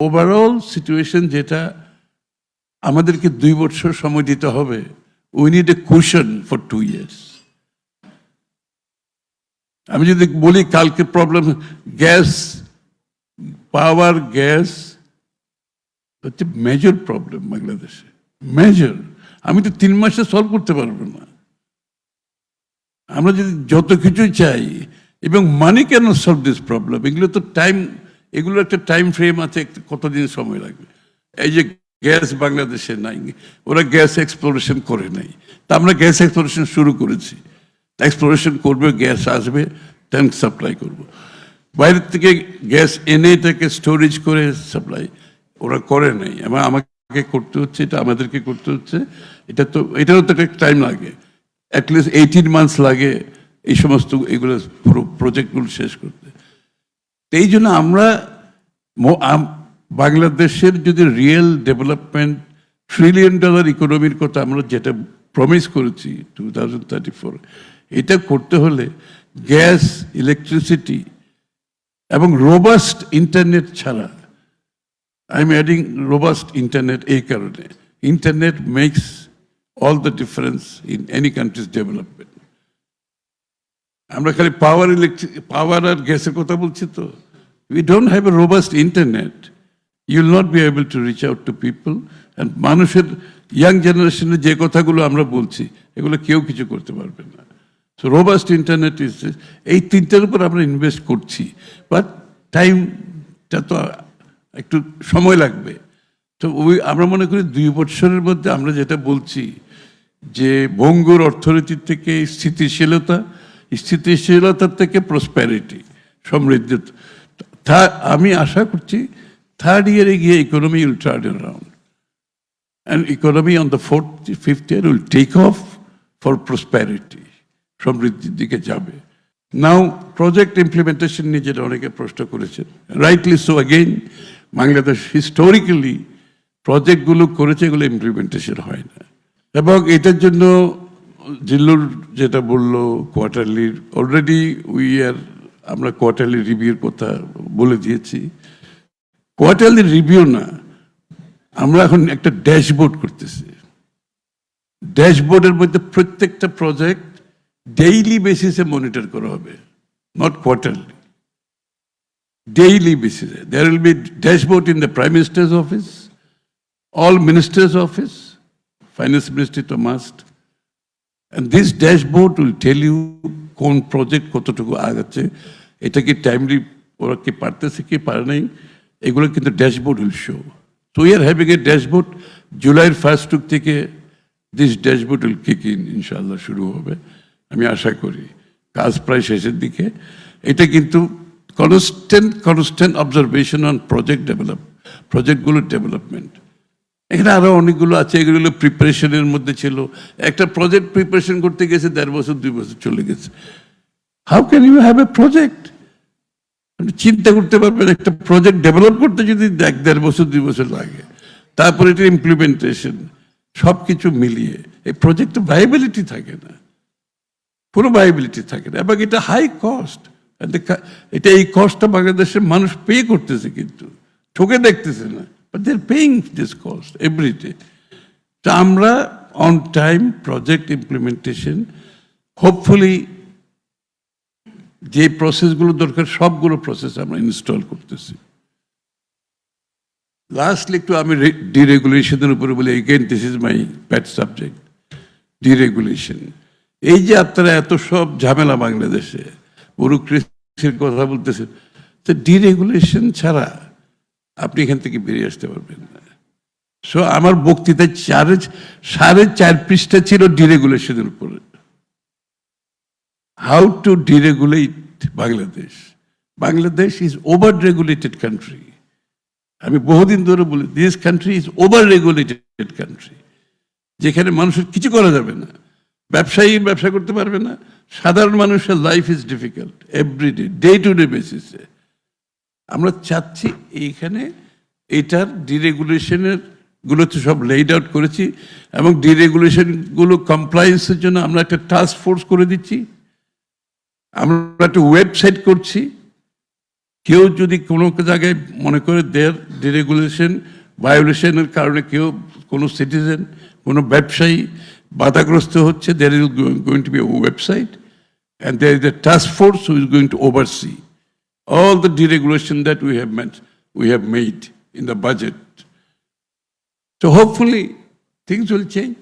Overall situation যেটা আমাদেরকে 2 বছর সময় দিতে হবে, we need a cushion for 2 years। আমি যদি বলি কালকে প্রবলেম গ্যাস, পাওয়ার, গ্যাস হচ্ছে মেজর প্রবলেম বাংলাদেশে, মেজর। আমি তো 3 মাসে সলভ করতে পারবো না। আমরা যদি যত কিছুই চাই, এবং মানি কেন সলভ দিস প্রবলেম, এগুলো তো টাইম, এগুলোর একটা টাইম ফ্রেম আছে, কতদিন সময় লাগবে। এই যে গ্যাস বাংলাদেশে নাই, ওরা গ্যাস এক্সপ্লোরেশন করে নাই, তা আমরা গ্যাস এক্সপ্লোরেশন শুরু করেছি। এক্সপ্লোরেশন করবে, গ্যাস আসবে, ট্যাঙ্ক সাপ্লাই করব। বাইরের থেকে গ্যাস এনে এটাকে স্টোরেজ করে সাপ্লাই ওরা করে নাই, এবং আমাকে করতে হচ্ছে, এটা আমাদেরকে করতে হচ্ছে। এটারও তো একটা টাইম লাগে, অ্যাটলিস্ট 18 months লাগে এই সমস্ত এগুলো পুরো প্রজেক্টগুলো শেষ করতে। এই জন্য আমরা বাংলাদেশের যদি রিয়েল ডেভেলপমেন্ট, $1 trillion ইকোনমির কথা আমরা যেটা প্রমিস করেছি 2034, এটা করতে হলে গ্যাস, ইলেকট্রিসিটি এবং রোবাস্ট ইন্টারনেট ছাড়া, I am adding robust internet, এই কারণে internet makes all the difference in any country's development. আমরা খালি পাওয়ার আর গ্যাসের কথা বলছি তো, we don't have a robust internet, you will not be able to reach out to people, and মানুষের young জেনারেশনের যে কথাগুলো আমরা বলছি এগুলো কেউ কিছু করতে পারবে না। সো রোবাস্ট ইন্টারনেট ইজ, এই তিনটার উপর আমরা ইনভেস্ট করছি, বাট টাইমটা তো একটু সময় লাগবে। তো আমরা মনে করি 2 বছরের মধ্যে আমরা যেটা বলছি যে ভঙ্গুর অর্থনীতির থেকে স্থিতিশীলতার থেকে প্রসপ্যারিটি, সমৃদ্ধি, আমি আশা করছি 3rd year গিয়ে economy will turn around, and economy on the 4th, 5th year will take off for prosperity, সমৃদ্ধির দিকে যাবে। নাও প্রজেক্ট ইমপ্লিমেন্টেশন নিয়ে যেটা অনেকে প্রশ্ন করেছেন, rightly so, again Bangladesh historically প্রজেক্টগুলো করেছে, এগুলো ইমপ্লিমেন্টেশন হয় না। এবং এটার জন্য জিল্লুর যেটা বললো কোয়ার্টারলি, অলরেডি আমরা কোয়ার্টারলি রিভিউর কথা বলে দিয়েছি। কোয়ার্টারলি রিভিউ না, আমরা এখন একটা ড্যাশবোর্ড করতেছি। ড্যাশবোর্ডের মধ্যে প্রত্যেকটা প্রজেক্ট ডেইলি বেসিসে মনিটর করা হবে, নট কোয়ার্টারলি, ডেইলি বেসিসে। There will be dashboard in the prime minister's office, all ministers' office, finance ministry to must, and this dashboard will tell you কোন প্রজেক্ট কতটুকু আগাচ্ছে, এটা কি টাইমলি ওরা কি পারতেছে কি পারে নাই, এগুলো কিন্তু dashboard will show. So we are having a dashboard. জুলাইয়ের 1st week থেকে this dashboard will kick in, ইনশাআল্লাহ শুরু হবে। আমি আশা করি কাজ প্রায় শেষের দিকে। এটা কিন্তু কনস্ট্যান্ট অবজারভেশন অন প্রজেক্টগুলোর ডেভেলপমেন্ট। এখানে আরো অনেকগুলো আছে, এগুলো প্রিপারেশনের মধ্যে ছিল। একটা প্রজেক্ট প্রিপারেশন করতে গেছে 1.5 বছর 2 বছর চলে গেছে। How can you have a project? চিন্তা করতে পারবেন, একটা প্রজেক্ট ডেভেলপ করতে যদি 1.5 বছর 2 বছর লাগে, তারপরে এটা ইমপ্লিমেন্টেশন, সবকিছু মিলিয়ে এই প্রজেক্টে ভাইবিলিটি থাকে না, পুরো ভাইবিলিটি থাকে না, এবং এটা হাই কস্ট। এটা এই কস্টটা বাংলাদেশের মানুষ পে করতেছে, কিন্তু ঠকে দেখতেছে না, but they're paying this cost every day. So আমরা on time project implementation, hopefully যে প্রসেসগুলো দরকার সবগুলো প্রসেস আমরা ইনস্টল করতেছি। লাস্টলি একটু আমি ডিরেগুলেশনের উপরে বলি, again this is my Pat subject, deregulation. এই যে আপনারা এত সব ঝামেলা বাংলাদেশে, ব্যুরোক্রেসির কথা বলতেছেন, তো ডিরেগুলেশন ছাড়া আপনি এখান থেকে বেরিয়ে আসতে পারবেন না। সো আমার বক্তৃতায় 4.5 পৃষ্ঠা ছিল ডিরেগুলেশনের উপরে, how to deregulate Bangladesh. Bangladesh is over regulated country. আমি বহুদিন ধরে বলি, this country is over regulated country, যেখানে মানুষের কিছু করা যাবে না, ব্যবসায়ী ব্যবসা করতে পারবে না, সাধারণ মানুষের life is difficult everyday, day to day বেসিসে। আমরা চাচ্ছি এইখানে এটার ডিরেগুলেশনের গুলোতে সব লেড আউট করেছি, এবং ডিরেগুলেশনগুলো কমপ্লায়েন্সের জন্য আমরা একটা টাস্ক ফোর্স করে দিচ্ছি, আমরা একটা ওয়েবসাইট করছি, কেউ যদি কোনো জায়গায় মনে করে দেয়ার ডিরেগুলেশন ভায়োলেশনের কারণে কেউ কোনো সিটিজেন কোনো ব্যবসায়ী বাধাগ্রস্ত হচ্ছে, there is going to be a website and there is a task force who is going to oversee all the deregulation that we have made in the budget. So hopefully things will change.